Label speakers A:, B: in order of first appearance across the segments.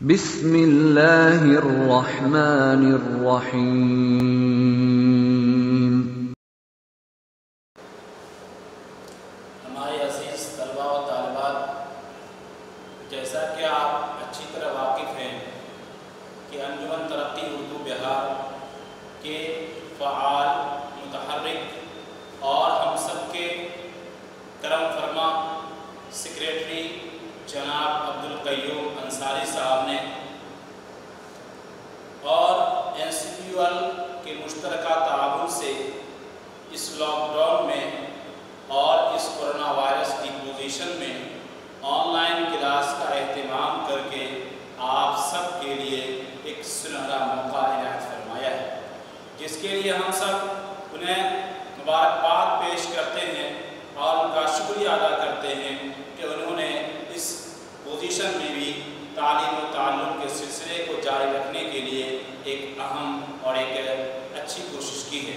A: बिस्मिल्लाहिर्रहमानिर्रहीम।
B: हमारे अज़ीज़ तलबा व तालिबात, जैसा कि आप अच्छी तरह वाकिफ़ हैं कि अंजुमन तरक्की उर्दू बिहार के फ़आल, मुतहर्रिक और हम सब के करम फरमा सेक्रेटरी जनाब अब्दुल क़य्यूम अंसारी साहब ने और NCQL के मुश्तरका ताउन से इस लॉकडाउन में और इस कोरोना वायरस की पोजीशन में ऑनलाइन क्लास का एहतमाम करके आप सब के लिए एक सुनहरा मौका इनायत फरमाया है, जिसके लिए हम सब उन्हें मुबारकबाद पेश करते हैं और उनका शुक्रिया अदा करते हैं कि उन्होंने इस पोजीशन में भी तालीम और ताल्लुम के सिलसिले को जारी रखने के लिए एक अहम और एक अच्छी कोशिश की है,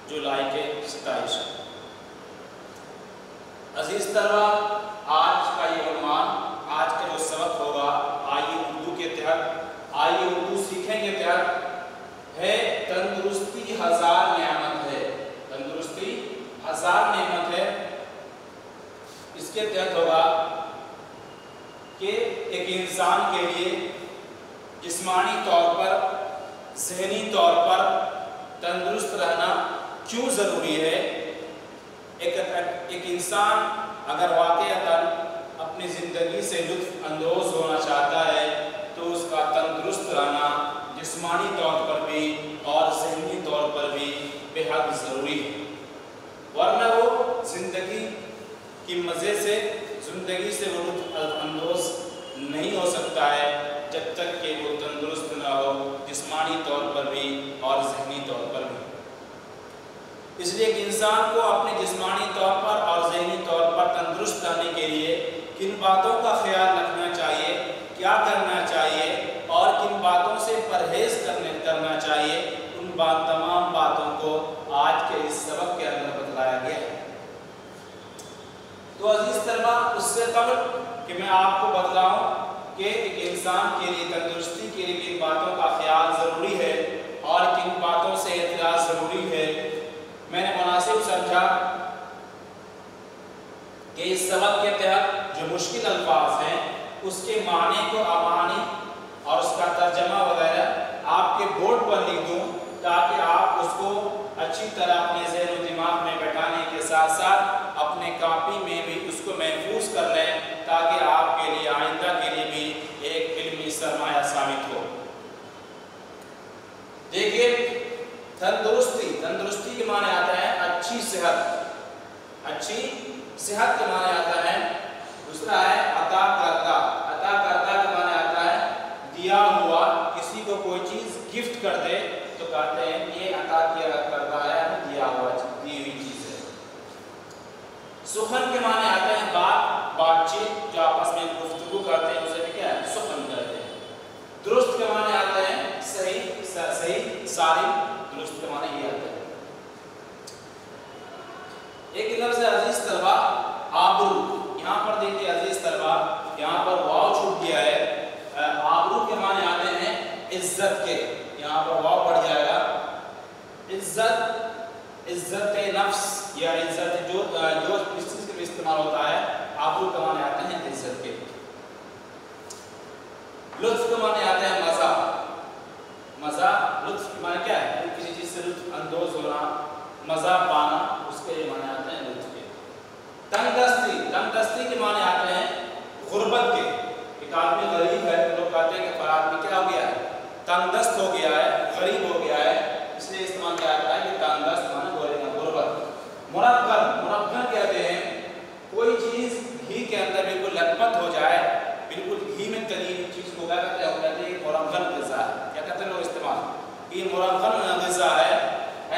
B: जो लायक सताइश है। अजीज़ तलबा, आज का ये उन्वान, आज का जो सबक होगा आइए उर्दू के तहत, आइए उर्दू सीखें के तहत है तंदुरुस्ती हजार नेमत है। तंदुरुस्ती हजार नेमत है। इसके तहत होगा कि एक इंसान के लिए जिस्मानी तौर पर, ज़हनी तौर पर तंदुरुस्त रहना क्यों ज़रूरी है। एक इंसान अगर वाक़ईतन अपनी ज़िंदगी से लुत्फ़ अंदोज़ होना चाहता है तो उसका तंदुरुस्त रहना जिस्मानी तौर पर भी और ज़हनी तौर पर भी बेहद ज़रूरी है, वरना वो ज़िंदगी की मज़े से, ज़िंदगी से वो लुत्फ़ अंदोज़ नहीं हो सकता है जब तक कि वो तंदुरुस्त ना हो, जिस्मानी तौर पर भी और ज़हनी तौर पर भी। इसलिए एक इंसान को अपने जिस्मानी तौर पर और ज़हनी तौर पर तंदुरुस्त रहने के लिए किन बातों का ख्याल रखना चाहिए, क्या करना चाहिए और किन बातों से परहेज़ करना चाहिए, उन तमाम बातों को आज के इस सबक के अंदर बतलाया गया है। तो अजीज़ तलबा, उससे कबल कि मैं आपको बतलाऊं कि एक इंसान के लिए तंदुरुस्ती के लिए किन बातों का ख्याल ज़रूरी है और किन बातों से एहतियात ज़रूरी है, मैंने मुनासिब समझा कि इस सबक के तहत जो मुश्किल अल्फाज हैं उसके माने को अमानी और उसका तर्जमा वगैरह आपके बोर्ड पर लिख दूं, ताकि आप उसको अच्छी तरह अपने ज़हन और दिमाग में बैठाने के साथ साथ अपने कॉपी में भी उसको महफूज कर लें, ताकि आपके लिए आइंदा के लिए भी एक इल्मी सरमाया साबित हो। देखिए, तंदुरुस्ती के माने आता है अच्छी सेहत। अच्छी सेहत के माने आता है। दूसरा है अता करता। अता करता के माने आता है दिया हुआ। किसी को कोई चीज़ गिफ्ट कर दे तो कहते हैं ये अता किया करता है, दिया हुआ, दी हुई चीज़ है। सुखन के माने आते हैं बातचीत, जो आपस में गुफ्तगू करते हैं उसे भी क्या है, सुखन कहते हैं। दुरुस्त के माने आते हैं सही, सालिम। दुरुस्त के माने ये आता है। एक लफ्ज़ है अजीज़ तलबा आबरू। यहाँ पर देखिए अजीज़ तलबा, यहाँ पर वाव छूट गया है। आबरू के माने आते हैं इज्जत के। यहाँ पर वाव बढ़ जाएगा। इज्जत नफ्स या इज्जत जो इस चीज़ के लिए इस्तेमाल होता है, आबरू के माने आते हैं इज्जत के। लुत्फ के माने आते हैं मज़ा। लुत्फ के माने क्या है, किसी चीज़ से लुत्फ अंदोज होना, मज़ा पाना, उसके ये माने आते हैं लुत्फ के। तंगदस्ती के माने आते हैं गुर्बत के। एक आदमी गरीब है तो लोग कहते हैं कि फला आदमी क्या हो गया है, तंगदस्त हो गया है, गरीब हो गया है, इसलिए इस्तेमाल किया जाता है कि तंगदस्त माने गुर्बत। मुरक्कन कहते हैं कोई चीज़ घी के अंदर बिल्कुल लथपथ हो जाए, बिल्कुल घी में तली हुई चीज़ को क्या कहते हैं, मुरक्कन ग़िज़ा है। क्या कहते हैं लोग इस्तेमाल, ये मुरक्कन ग़िज़ा है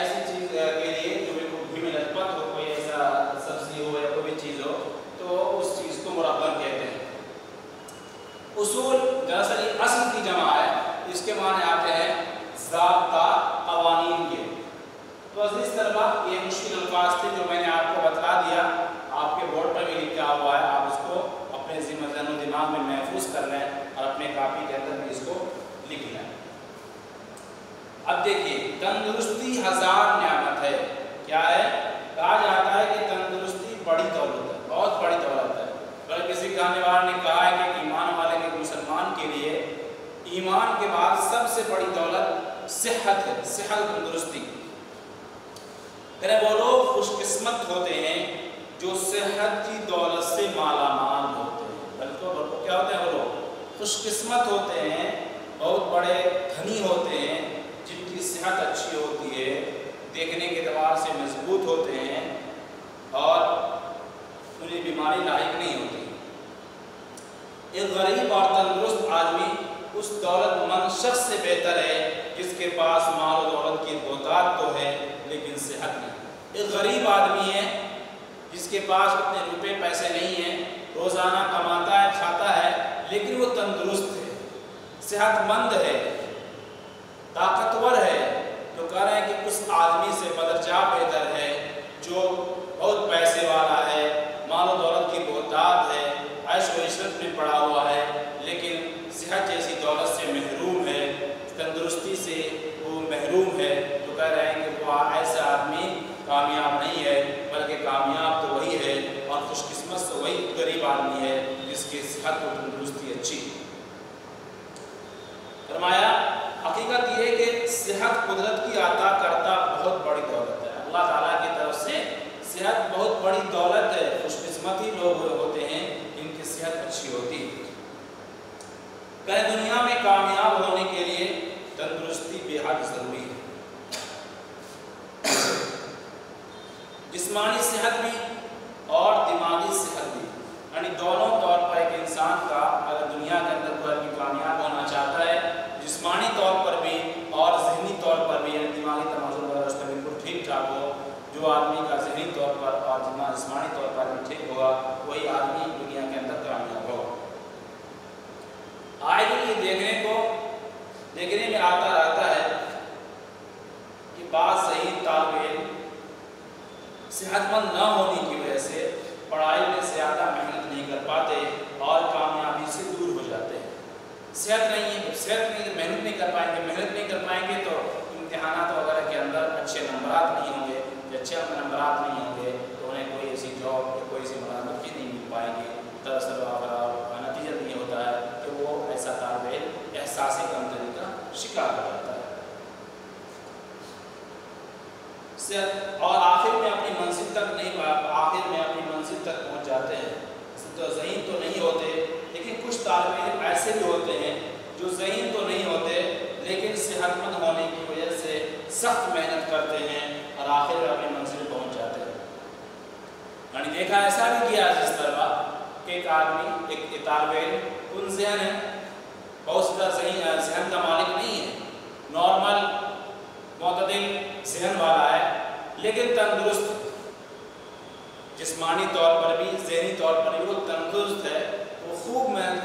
B: ऐसी चीज़ के लिए जो बिल्कुल घी में लथपथ हो, कोई ऐसा सब्जी हो या कोई भी चीज़ हो, तो उस चीज़ को मुरक्कन कहते हैं। दिमाग में महफूज कर लें और अपने कापी के अंदर भी इसको लिख लें। अब देखिए, तंदुरुस्ती 1000 नियामत है। क्या है? कहा जाता है कि तंदुरुस्ती बड़ी दौलत है, बहुत बड़ी दौलत है। पर किसी कहनेवाला ने कहा है कि ईमान वाले के मुसलमान के लिए ईमान के बाद सबसे बड़ी दौलत सेहत है, सेहत तंदुरुस्ती। वो लोग खुशकिस्मत होते हैं जो सेहत की दौलत से मालामाल होते हैं। बल्कि क्या होते हैं? वो लोग खुशकिस्मत होते हैं, बहुत बड़े धनी होते हैं, जिनकी सेहत अच्छी होती है, देखने के एतबार से मजबूत होते हैं और उन्हें बीमारी लायक नहीं होती। एक गरीब और तंदुरुस्त आदमी उस दौलतमंद शख्स से बेहतर है जिसके पास माल और दौलत की बहुतायत तो है लेकिन सेहत नहीं। एक गरीब आदमी है जिसके पास उतने रुपए पैसे नहीं हैं, रोज़ाना कमाता है, खाता है, लेकिन वो तंदुरुस्त है, सेहतमंद है, ताकतवर है। तो कह रहे हैं कि उस आदमी से बदरजा बेहतर है जो बहुत पैसे वाला है, माल और दौलत की बहुतायत है, ऐश व इशरत में पड़ा हुआ है, लेकिन सेहत जैसी दौलत से महरूम है, तंदुरुस्ती से वो महरूम है। तो कह रहे हैं कि वो ऐसा आदमी कामयाब नहीं है, बल्कि कामयाब तो वही है और खुशकिस्मत तो वही गरीब आदमी है जिसकी सेहत और तंदुरुस्ती अच्छी। फरमाया हकीकत ये है कि सेहत कुदरत की अता करता बहुत बड़ी दौलत है। अल्लाह ताला की तरफ से सेहत बहुत बड़ी दौलत है। खुशकिस्मत ही लोग होते हैं जिनकी सेहत अच्छी होती है। कहीं दुनिया में कामयाब होने के लिए तंदुरुस्ती बेहद ज़रूरी है। जिस्मानी सेहत भी और दिमागी सेहत भी, यानी दोनों तौर पर एक इंसान का अगर दुनिया के अंदर कोई आदमी कामयाब होना चाहता है, जिस्मानी तौर पर भी और जहनी तौर पर भी, यानी दिमागी तमाज़ुन वगैरह उसका बिल्कुल ठीक ठाक हो, जो आदमी का जहनी तौर पर और जिस्मानी तौर पर भी ठीक होगा, वही आदमी दुनिया के अंदर कामयाब होगा। आए दिन ये देखने में आता रहता है कि बात सही तालिब इल्म सेहतमंद न होने की वजह से पढ़ाई में ज़्यादा मेहनत नहीं कर पाते और कामयाबी से दूर हो जाते हैं। सेहत नहीं मेहनत नहीं कर पाएंगे तो इम्तिहानात वगैरह के अंदर अच्छे नंबरात नहीं होंगे। जब अच्छे नंबरात नहीं होंगे तो उन्हें कोई ऐसी जॉब या कोई ऐसी मुलाजमत भी नहीं मिल पाएगी। दरअसल नतीजा नहीं होता है कि वो ऐसा तालिब इल्म एहसासी कमजोरी का शिकार हो जाता है। और आखिर में अपनी मंजिल तक पहुंच जाते हैं। तो ज़हीन तो नहीं होते, लेकिन कुछ तालिब इल्म ऐसे भी होते हैं जो ज़हीन तो नहीं होते लेकिन सेहतमंद होने की वजह से सख्त मेहनत करते हैं और आखिर में अपनी मंजिल पहुंच जाते हैं। यानी देखा ऐसा भी किया जिस तरह कि एक आदमी एक तालिब इल्म उन ज़हन है, बहुत ज़्यादा ज़हन का मालिक नहीं है, नॉर्मल मुतदिल ज़हन वाला है, लेकिन तंदुरुस्त जिस्मानी तौर पर भी ज़हनी तौर पर भी वो तंदुरुस्त है। वो खूब मेहनत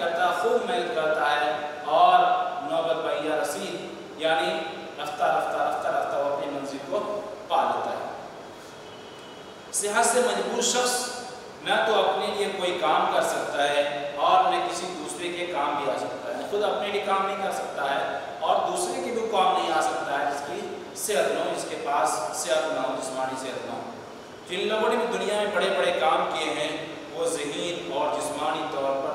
B: करता है और नौबत बैया रसीद, यानी रफ्ता वो अपनी मंजिल को पा लेता है। सेहत से मजबूर शख्स न तो अपने लिए कोई काम कर सकता है और न किसी दूसरे के काम भी आ सकता है। खुद अपने लिए काम नहीं कर सकता है और दूसरे के भी काम नहीं आ सकता है जिसकी सेहत न हो, जिसके पास सेहत न हो, जिस्मानी सेहत न हो। जिन लोगों ने भी दुनिया में बड़े बड़े काम किए हैं वो ज़हीन और जिस्मानी तौर पर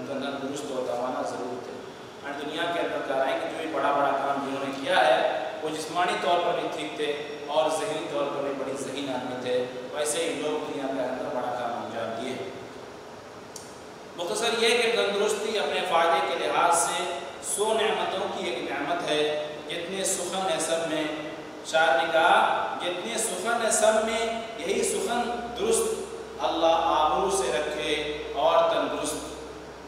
B: तंदुरुस्त और तवाना ज़रूर थे। और दुनिया के अंदर कह रहे हैं कि जो भी बड़ा काम जिन्होंने किया है वो जिस्मानी तौर पर भी ठीक थे और ज़हनी तौर पर भी बड़ी ज़हीन आदमी थे। वैसे ही लोग दुनिया के अंदर बड़ा काम अंजाम दिए। मुख्तसर ये कि तंदुरुस्ती अपने फ़ायदे के लिहाज से 100 नेमतों की एक नेमत है। जितने सुखन है सब में, शायर ने कहा जितने सुखन है सब में यही सुखन दुरुस्त, अल्लाह आबरू से रखे और तंदुरुस्त।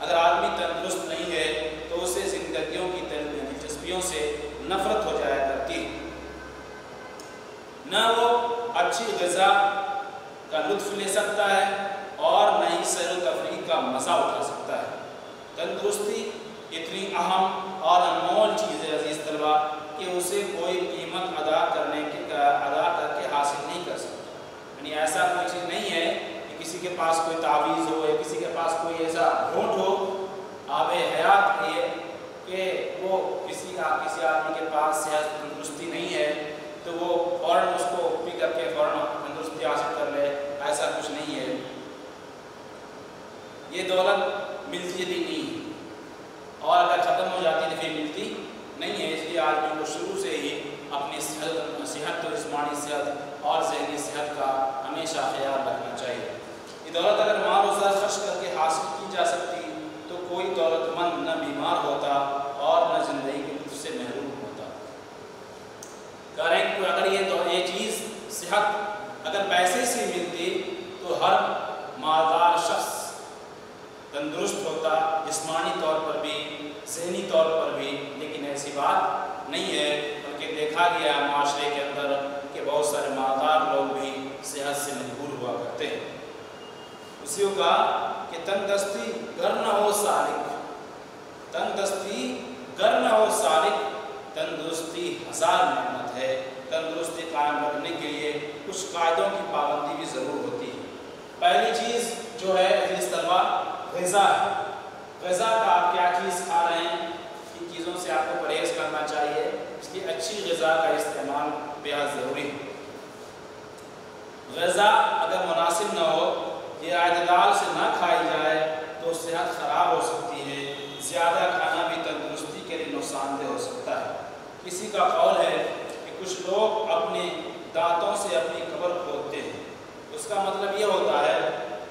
B: अगर आदमी तंदुरुस्त नहीं है तो उसे जिंदगियों की दिलचस्पियों से नफरत हो जाया करती, न वो अच्छी ग़िज़ा का लुत्फ़ ले सकता है और न ही सैर व तफरीह का मज़ा उठा सकता है। तंदुरुस्ती इतनी अहम और अनमोल चीज़ है अज़ीज़ तलबा कि उसे कोई कीमत अदा करके हासिल नहीं कर सकता। यानी ऐसा कोई चीज़ नहीं है कि किसी के पास कोई तावीज़ हो या किसी के पास कोई ऐसा घोंट हो कि वो किसी आदमी के पास सेहत तंदुरुस्ती नहीं है तो वो फ़ौरन उसको पी करके फ़ौरन तंदुरुस्ती हासिल कर ले, ऐसा कुछ नहीं है। ये दौलत मिलती जुली नहीं है और अगर ख़त्म हो जाती तो फिर मिलती नहीं है। इसलिए आदमी को शुरू से ही अपनी सेहत तो जिस्मानी सेहत और ज़हनी सेहत का हमेशा ख्याल रखना चाहिए। ये दौलत अगर माल और ज़र खर्च करके हासिल की जा सकती तो कोई दौलतमंद न बीमार होता और न ज़िंदगी के लुत्फ़ से महरूम होता। कारण अगर ये चीज़ सेहत अगर पैसे से मिलती तो हर मालदार शख्स तंदुरुस्त होता, जिस्मानी तौर पर भी ज़हनी तौर पर भी। लेकिन ऐसी बात नहीं है, बल्कि देखा गया माशरे के अंदर कि बहुत सारे मालदार लोग भी सेहत से मजबूर हुआ करते हैं। उसी को कहा कि तंदुरुस्ती गर न हो सालिक, तंदुरुस्ती गर न हो सालिक, तंदुरुस्ती हज़ार नेमत है। तंदुरुस्ती कायम रखने के लिए कुछ कायदों की पाबंदी भी ज़रूर होती है। पहली चीज़ जो है अज़ीज़ तलबा ग़िज़ा है। ग़िज़ा का आप क्या चीज़ खा रहे हैं, इन चीज़ों से आपको परहेज़ करना चाहिए। इसलिए अच्छी ग़िज़ा का इस्तेमाल बेहद ज़रूरी है। ग़िज़ा अगर मुनासिब न हो या अतदाल से ना खाई जाए तो सेहत ख़राब हो सकती है। ज़्यादा खाना भी तंदुरुस्ती के लिए नुकसानदेह हो सकता है। किसी का कौल है कि कुछ लोग अपने दांतों से अपनी कब्र खोदते हैं। उसका मतलब ये होता है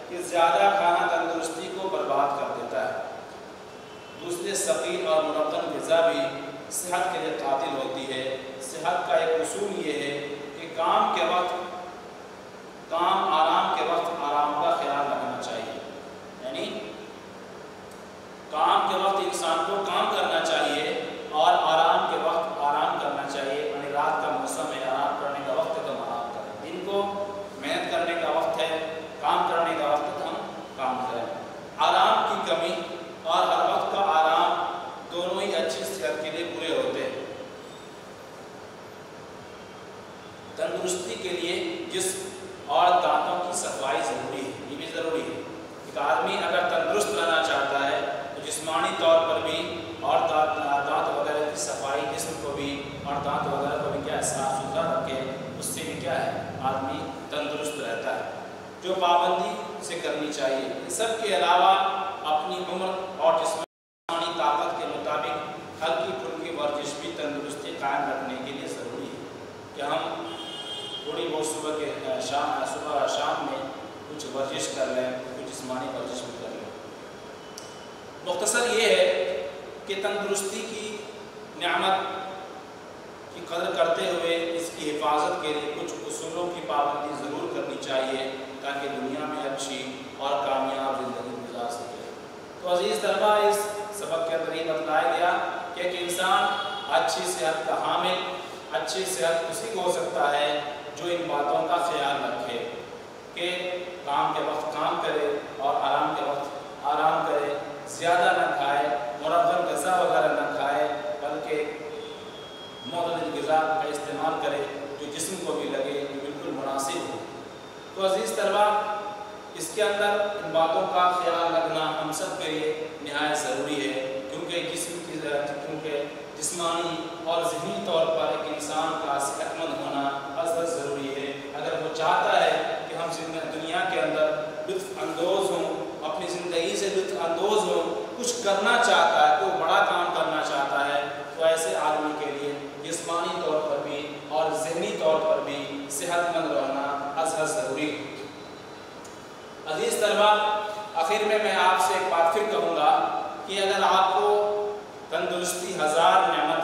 B: कि ज़्यादा खाना तंदुरुस्ती को बर्बाद कर देता है। दूसरे सकील और मुरब्बन ग़िज़ा भी सेहत के लिए कातिल होती है। सेहत का एक उसूल ये है कि काम के वक्त आराम के वक्त आराम का ख्याल रखना चाहिए। यानी काम के वक्त इंसान को काम करना चाहिए और आराम के वक्त आराम करना चाहिए। यानी रात का मौसम है, आराम करने का वक्त है तो हम आराम करें। दिन को मेहनत करने का वक्त है, काम करने का वक्त है तो हम काम करें। आराम की कमी और हर वक्त का आराम दोनों ही अच्छी सेहत के लिए पूरे होते हैं। तंदुरुस्ती के लिए जिस्म और दांतों की सफाई ज़रूरी है, ये भी ज़रूरी है। एक आदमी अगर तंदुरुस्त रहना चाहता है तो जिस्मानी तौर पर भी और दांत वगैरह की सफाई, जिस्म को भी और दांत वगैरह को भी क्या साफ़ सुथरा रखे, उससे भी क्या है आदमी तंदुरुस्त रहता है। जो पाबंदी से करनी चाहिए। इन सब के अलावा अपनी उम्र और जिस्मानी ताकत के मुताबिक हल्की फुल्की वर्जिश भी तंदुरुस्ती कायम रखने के लिए ज़रूरी है कि हम थोड़ी बहुत सुबह शाम में कुछ वर्जिश कर लें, कुछ जिस्मानी वर्जिश भी कर लें। मुख्तसर ये है कि तंदुरुस्ती की नेमत की कदर करते हुए इसकी हिफाजत के लिए कुछ उसूलों की पाबंदी ज़रूर करनी चाहिए ताकि दुनिया में अच्छी और कामयाब ज़िंदगी गुजार सके। तो अज़ीज़ तलबा, इस सबक के अंदर ये बतलाया गया कि एक इंसान अच्छी सेहत का हामिल, अच्छी सेहत उसी को हो सकता है जो इन बातों का ख्याल रखे कि काम के वक्त काम करे और आराम के वक्त आराम करे, ज़्यादा न खाए, मुरब्बन ग़िज़ा वगैरह न खाए, बल्कि मुतदल ग़िज़ा का इस्तेमाल करे जो जिस्म को भी लगे, जो बिल्कुल मुनासिब हो। तो अज़ीज़ तलबा, इसके अंदर इन बातों का ख्याल रखना हम सब के लिए निहायत ज़रूरी है, क्योंकि जिस्मानी और ज़हनी तौर पर एक इंसान का सेहतमंद होना अज़द ज़रूरी है। अगर वो चाहता है कि हम दुनिया के अंदर लुत्फ़ अंदोज़ हों, अपनी ज़िंदगी से लुत्फ़ अंदोज़ हों, कुछ करना चाहता है, कोई बड़ा काम करना चाहता है, तो ऐसे आदमी के लिए जिस्मानी तौर पर भी और ज़हनी तौर पर भी सेहतमंद रहना अज़द ज़रूरी है। अज़ीज़ तलबा, आखिर में मैं आपसे एक बात फिर कहूँगा कि अगर आपको तंदुरुस्ती हज़ार नेमत